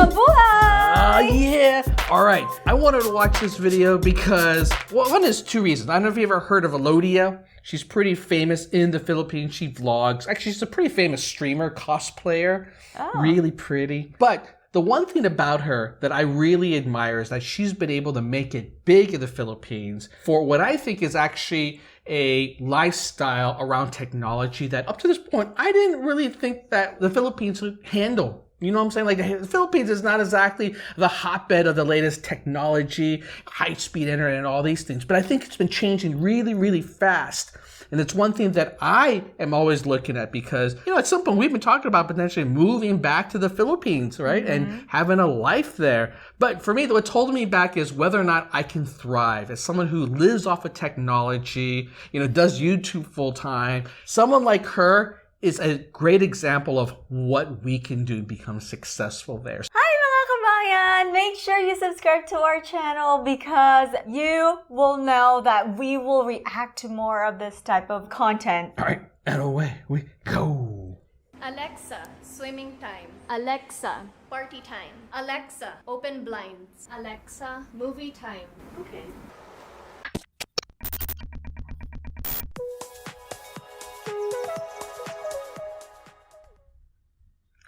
mabuhay! Yeah! Alright, I wanted to watch this video because, well, one is two reasons. I don't know if you ever heard of Alodia. She's pretty famous in the Philippines. She vlogs. Actually, she's a pretty famous streamer, cosplayer. Oh. Really pretty. But the one thing about her that I really admire is that she's been able to make it big in the Philippines for what I think is actually a lifestyle around technology that up to this point, I didn't really think that the Philippines would handle. You know what I'm saying? Like the Philippines is not exactly the hotbed of the latest technology, high-speed internet and all these things, but I think it's been changing really, really fast. And it's one thing that I am always looking at because, you know, at some point we've been talking about potentially moving back to the Philippines, right? And having a life there. But for me, what's holding me back is whether or not I can thrive as someone who lives off of technology, you know, does YouTube full time. Someone like her is a great example of what we can do to become successful there. Hi mga kabayan! Make sure you subscribe to our channel because you will know that we will react to more of this type of content. All right, and away we go. Alexa, swimming time. Alexa, Party time. Alexa, open blinds. Alexa, movie time. Okay.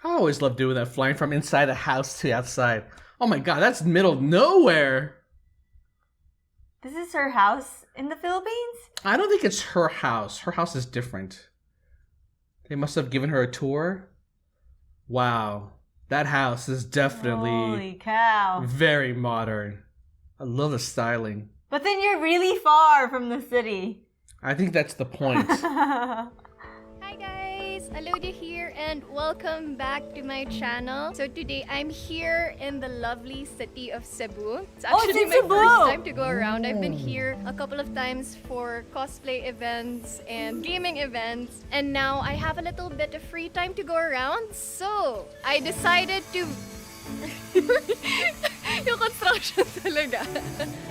I always love doing that, flying from inside a house to outside. Oh my god, that's middle of nowhere. this is her house in the Philippines? I don't think it's her house. Her house is different. They must have given her a tour. Wow, that house is definitely Holy cow. very modern. I love the styling. But then you're really far from the city. I think that's the point. Hi guys, Alodia here and welcome back to my channel. So today I'm here in the lovely city of Cebu. It's actually in my Cebu! first time to go around. I've been here a couple of times for cosplay events and gaming events. And now I have a little bit of free time to go around. So I decided to... Yung construction talaga.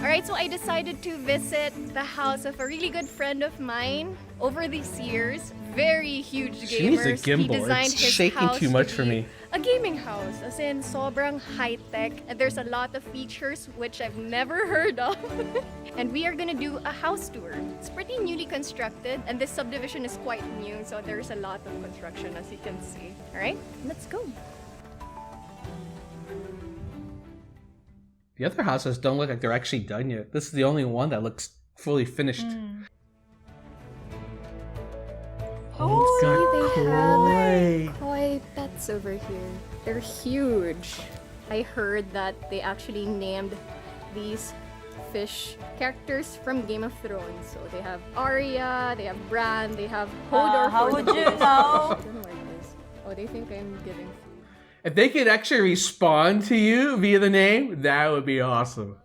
Alright, so I decided to visit the house of a really good friend of mine over these years. Very huge gamers. She needs a gimbal. He designed It's his shaking house too much to for be me. A gaming house, as in sobrang high-tech. And there's a lot of features which I've never heard of. And we are gonna do a house tour. It's pretty newly constructed and this subdivision is quite new, so there's a lot of construction as you can see. Alright, let's go. The other houses don't look like they're actually done yet. This is the only one that looks fully finished. Oh, it's got they koi. have koi pets over here. They're huge. I heard that they actually named these fish characters from Game of Thrones. So they have Arya, they have Bran, they have Hodor. how for would the you biggest know? fish. Like this. Oh, they think I'm giving food. If they could actually respond to you via the name, that would be awesome.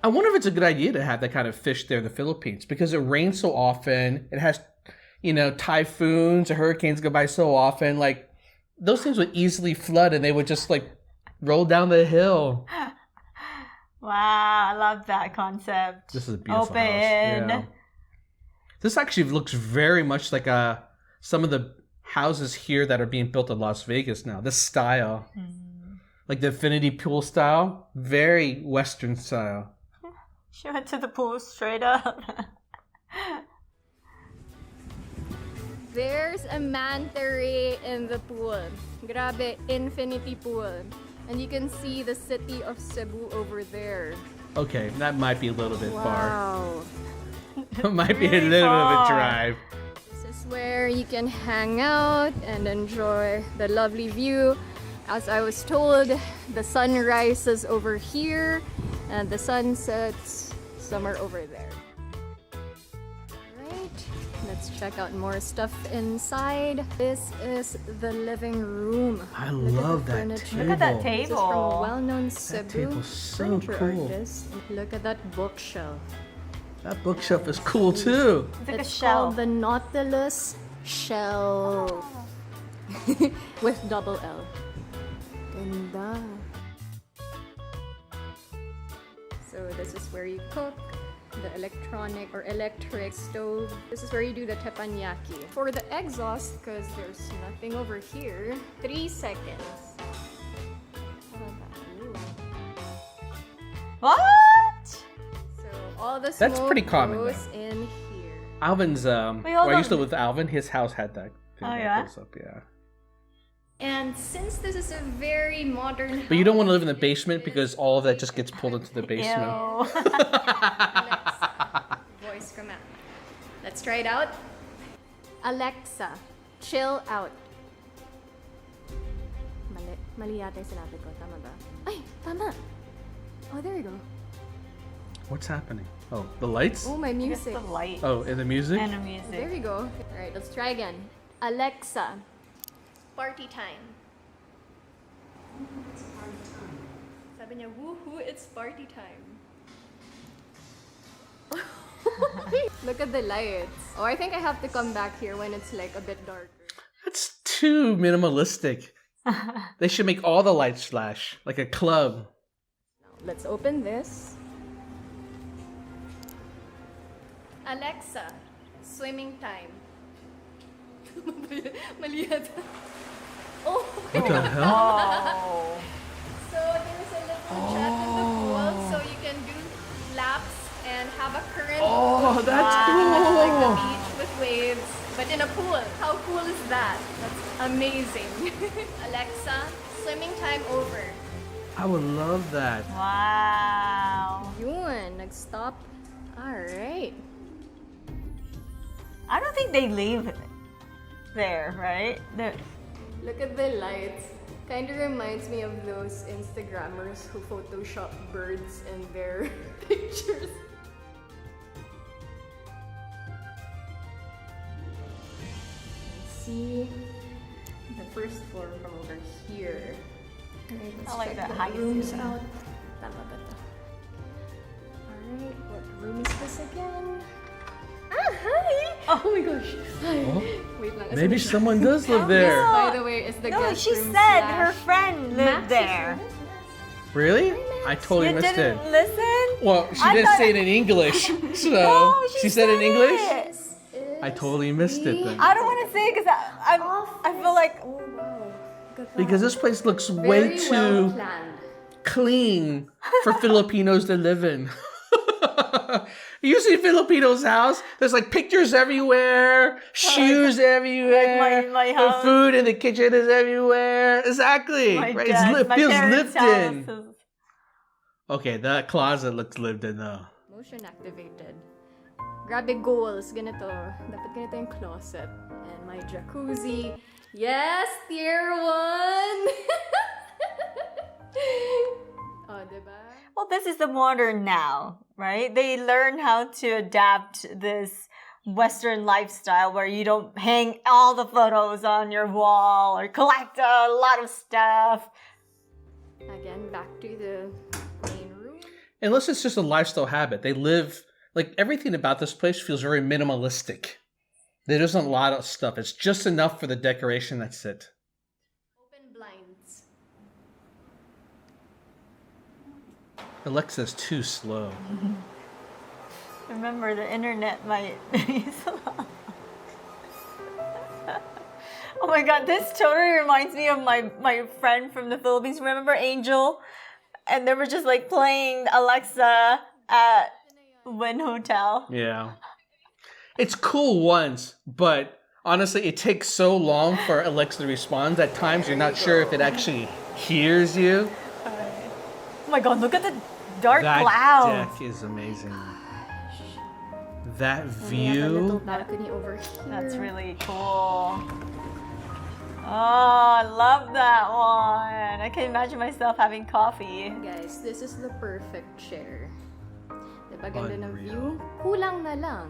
I wonder if it's a good idea to have that kind of fish there in the Philippines because it rains so often. It has, you know, typhoons or hurricanes go by so often. Like, those things would easily flood and they would just, like, roll down the hill. Wow, I love that concept. This is a beautiful Open. house. Yeah. This actually looks very much like some of the houses here that are being built in Las Vegas now. This style. Like the infinity pool style. Very Western style. She went to the pool straight up. There's a manta ray in the pool. Grabe, infinity pool. And you can see the city of Cebu over there. Okay, that might be a little bit Wow. far. It might be a Really little bit of a far. drive. This is where you can hang out and enjoy the lovely view. As I was told, the sun rises over here and the sun sets somewhere over there. Alright, let's check out more stuff inside. This is the living room. I Look at love the that furniture. table. Look at that This is from a table. well-known Cebu table's so furniture cool. artist. Look at that bookshelf. That bookshelf is cool too. It's like a It's shell. called the Nautilus Shelf with double L. Ganda. So this is where you cook. the electronic or electric stove. This is where you do the teppanyaki. For the exhaust, because there's nothing over here, 3 seconds. Ooh. What? So all the That's smoke pretty common, goes in here. Alvin's hold I used to on. live with Alvin. His house had that. thing Oh, that yeah? goes up, yeah. And since this is a very modern But you don't want to house, live in the basement because all of that just gets pulled into the basement. Ew. Alexa, voice command. Let's try it out. Alexa, chill out. Mali yata yung sinabi ko. Tama ba? Ay, tama. Oh, there you go. What's happening? Oh, the lights? Oh, my It's music. the light Oh, and the music? and the There music. we go. All right, let's try again. Alexa, party time. Sabi niya, woohoo, it's party time. Look at the lights. Oh, I think I have to come back here when it's like a bit darker. That's too minimalistic. They should make all the lights flash, like a club. Now, let's open this. Alexa, swimming time. Mali yata. Oh, What the hell? Oh. so there's a little jet in the pool, so you can do laps and have a current. Oh, that's like the cool. beach with waves, but in a pool. How cool is that? That's amazing. Alexa, swimming time over. I would love that. Wow. Yun, nag-stop. Alright. I don't think they leave there, right? Look at the lights. Kind of reminds me of those Instagrammers who Photoshop birds in their pictures. See the first floor from over here. Alright, let's I like check that the high rooms ceiling. out. Tama ba to? Alright, what room is this again? Ah, hi! Oh my gosh. Hi. Oh, Wait lang. maybe asan ba siya? someone does live there. no. By the way, it's the No, guest she room said slash her friend lived Max's there. room. Really? I totally You missed it. didn't listen? Well, she I didn't thought- say it in English, so No, she said it in English. it. I totally missed it then. I don't want to say it because I feel like Oh wow. Good Because this place looks way Very well too planned. clean for Filipinos to live in. You see Filipinos' house? There's like pictures everywhere, shoes everywhere, Like my the house. food in the kitchen is everywhere. Exactly. my Right? dad, It my feels parents' lived in. house is- Okay, that closet looks lived in though. Motion activated. Grabe goals. Ganito. Dapat ganito yung closet. And my jacuzzi. Yes, tier 1! Oh, diba? Well, this is the modern now, right? They learn how to adapt this Western lifestyle where you don't hang all the photos on your wall or collect a lot of stuff. Again, back to the main room. Unless it's just a lifestyle habit. They live, like everything about this place feels very minimalistic. There isn't a lot of stuff. It's just enough for the decoration, that's it. Open blinds. Alexa's too slow. Remember, the internet might be slow. Oh my god, this totally reminds me of my friend from the Philippines. Remember Angel? And they were just like playing Alexa at Wynn Hotel. Yeah. It's cool once, but honestly, it takes so long for Alexa to respond. At times, you're not sure if it actually hears you. Oh my god, look at the dark That clouds. deck is amazing. That We have a little view. balcony over here. That's really cool. Oh, I love that one. I can imagine myself having coffee. Guys, this is the perfect chair. Diba ganda ng Unreal. view? Kulang na lang.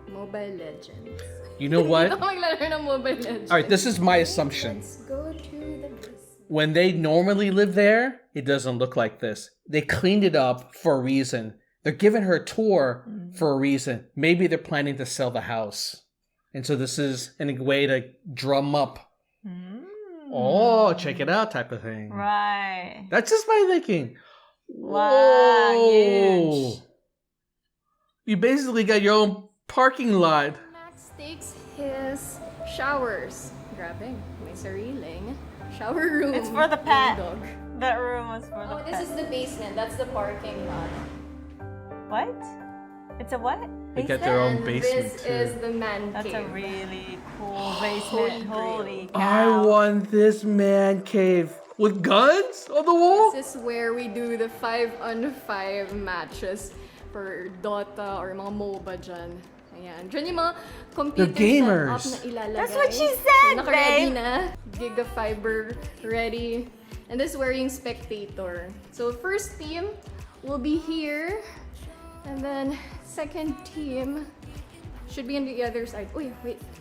Mobile Legends. You know what? Hindi ako maglalaro ng Mobile Legends. All right, this is my assumption. Let's go to the basement. When they normally live there, it doesn't look like this. They cleaned it up for a reason. They're giving her a tour for a reason. Maybe they're planning to sell the house. And so this is a way to drum up, oh, check it out type of thing. Right. That's just my thinking. Wow, Whoa. huge. You basically got your own parking lot. Max takes his showers. Grabe, may sariling shower room. It's for the yung pet. dog. That room was for the Oh, pet. this is the basement. That's the parking lot. What? It's a what? They get their own And basement this too. is the man That's cave. a really cool basement. Holy cow. I want this man cave with guns on the wall. This is where we do the 5-on-5 matches for Dota or mga MOBA dyan. Ayan. Dyan yung mga computer gamers. setup na ilalagay. That's what she said, So, naka-ready babe. na. Gigafiber ready. And this is where yung spectator. So first team will be here. And then second team should be on the other side. Wait,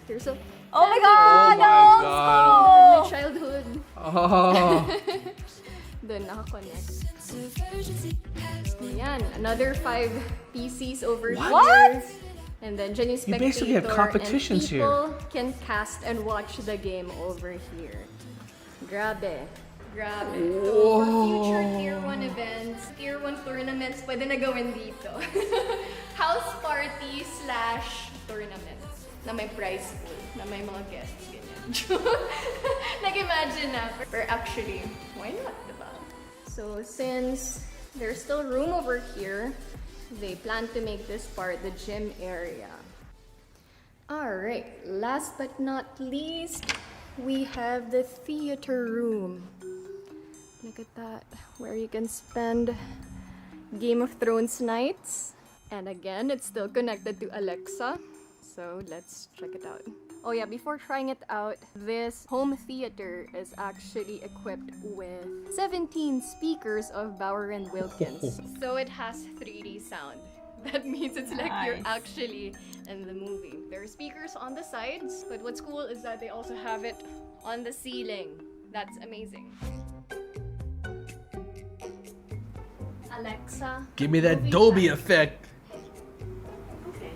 there's a Oh my god, Oh my old God. school! childhood. Oh. Doon, nakakonect. Ayan, another 5 PCs over What? here. And then dyan yung You spectator. basically have competitions and here. people can cast and watch the game over here. Grabe. Grabe. So, for future Tier 1 events, Tier 1 tournaments, pwede na gawin dito. House party / tournaments na may prize pool, na may mga guests, ganyan. Nag-imagine na. Pero actually, why not, diba? So, since there's still room over here, they plan to make this part the gym area. Alright, last but not least, we have the theater room. Look at that, where you can spend Game of Thrones nights. And again, it's still connected to Alexa. So let's check it out. Oh yeah, before trying it out, this home theater is actually equipped with 17 speakers of Bauer & Wilkins. So it has 3D sound. That means it's like you're Nice. actually in the movie. There are speakers on the sides, but what's cool is that they also have it on the ceiling. That's amazing. Alexa. Give me that movie Dolby time. effect. Okay.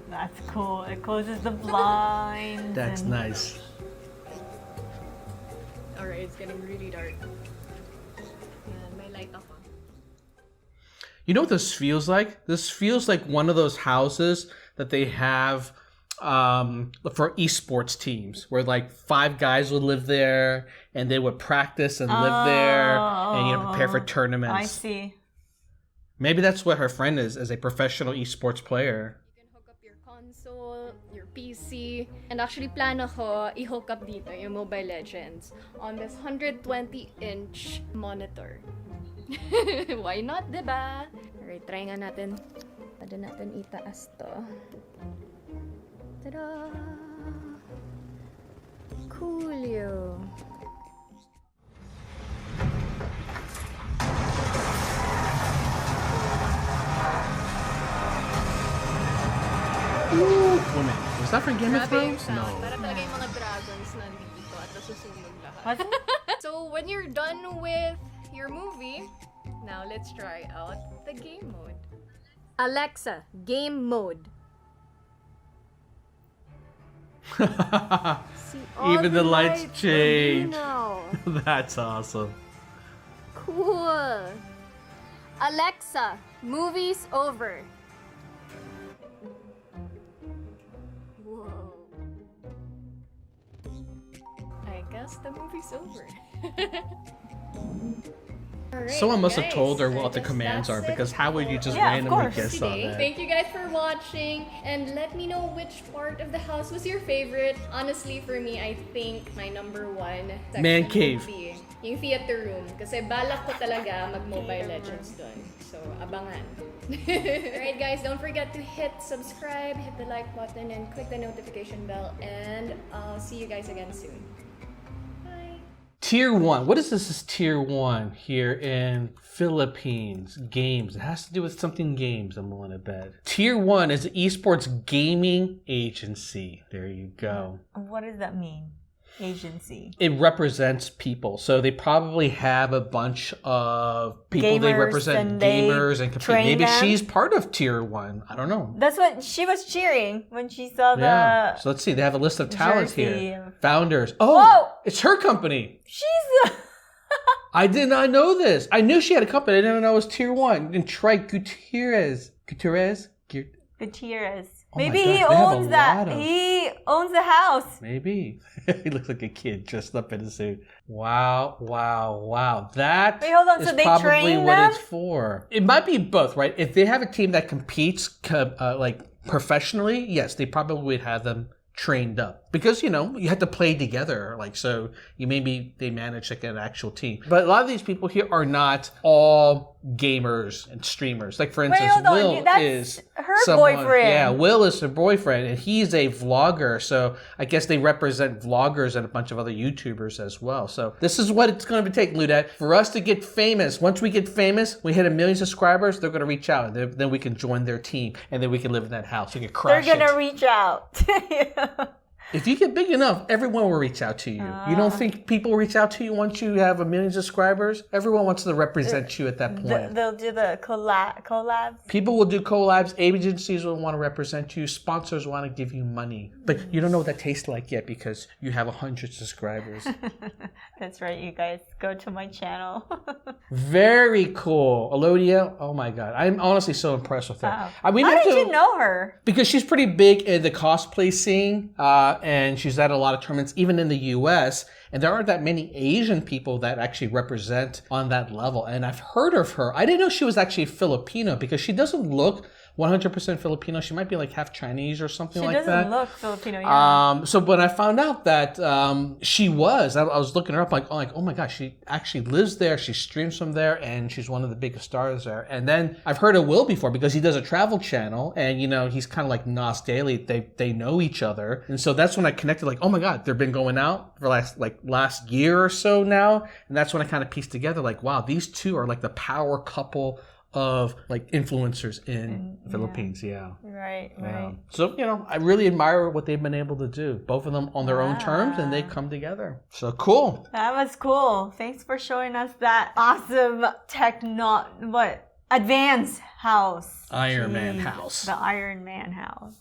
That's cool. It closes the blinds. That's and- nice. Alright, it's getting really dark. Yan, may light ako. You know what this feels like? This feels like one of those houses that they have for esports teams, where like 5 guys would live there and they would practice and live there and prepare for tournaments. I see. Maybe that's what her friend is, as a professional esports player. You can hook up your console, your PC, and actually plan ako i-hook up dito yung Mobile Legends on this 120-inch monitor. Why not, diba? Alright, try nga natin. Pwede natin itaas to. Tada! Coolio! Woman, was that from Game of Grabe yung Thrones? sound. No. Para talaga yung mga dragons nandito at nasusunog lahat. What? So when you're done with your movie, now let's try out the game mode. Alexa, game mode. See, all Even the lights are blue change. now. That's awesome. Cool. Alexa, movie's over. Whoa. I guess the movie's over. Alright, Someone must have guys, told her I what the guess commands that's are, it because how would you just Yeah, of randomly course. guess on today. that? Thank you guys for watching, and let me know which part of the house was your favorite. Honestly, for me, I think my number 1 section Man would cave. be yung theater room. Kasi balak ko talaga mag-Mobile Legends dun. So, abangan. Alright guys, don't forget to hit subscribe, hit the like button, and click the notification bell. And I'll see you guys again soon. Bye! Tier 1. What is this? This is Tier 1 here in Philippines. Games. It has to do with something games, I'm willing to bet. Tier 1 is an esports gaming agency. There you go. What does that mean? Agency. It represents people. So they probably have a bunch of people they Gamers, represent, and they gamers and compete. train Maybe them. she's part of Tier 1. I don't know. That's what she was cheering when she saw the. Yeah. So let's see. They have a list of talents jersey here. of- Founders. Oh, Whoa! it's her company. She's. I did not know this. I knew she had a company. I didn't know it was tier 1. And Trey Gutierrez. Gutierrez. Oh Maybe my he gosh, they have a owns that. lot of- He owns the house. Maybe. He looks like a kid dressed up in a suit. Wow, wow, wow. That Wait, hold on. is So they probably train what them? it's for. It might be both, right? If they have a team that competes like professionally, yes, they probably would have them trained up because you have to play together, like, so they manage like an actual team. But a lot of these people here are not all gamers and streamers. Like, for instance, hold on. Will That's is her boyfriend. Yeah, Will is her boyfriend, and he's a vlogger. So I guess they represent vloggers and a bunch of other YouTubers as well. So this is what it's going to take, Ludette, for us to get famous. Once we get famous, we hit 1 million subscribers, they're going to reach out, and then we can join their team, and then we can live in that house. We can crash They're gonna it. reach out. If you get big enough, everyone will reach out to you. You don't think people reach out to you once you have 1 million subscribers? Everyone wants to represent you at that point. They'll do the collabs. People will do collabs. Agencies will want to represent you. Sponsors want to give you money. But you don't know what that tastes like yet because you have 100 subscribers. That's right, you guys. Go to my channel. Very cool. Alodia, oh my God. I'm honestly so impressed with her. Wow. How did you know her? Because she's pretty big in the cosplay scene, and she's at a lot of tournaments, even in the US. And there aren't that many Asian people that actually represent on that level. And I've heard of her. I didn't know she was actually Filipino because she doesn't look 100% Filipino. She might be like half Chinese or something like that. She doesn't look Filipino, yeah. So when I found out that she was, I was looking her up like, oh my gosh, she actually lives there. She streams from there, and she's one of the biggest stars there. And then I've heard of Will before because he does a travel channel, and he's kind of like Nos Daily. They know each other, and so that's when I connected. Like, oh my God, they've been going out for last year or so now, and that's when I kind of pieced together like, wow, these two are like the power couple of like influencers in the Philippines. Yeah. Right. So, I really admire what they've been able to do. Both of them on their own terms, and they come together. So cool. That was cool. Thanks for showing us that awesome advanced house. Iron Man house. The Iron Man house.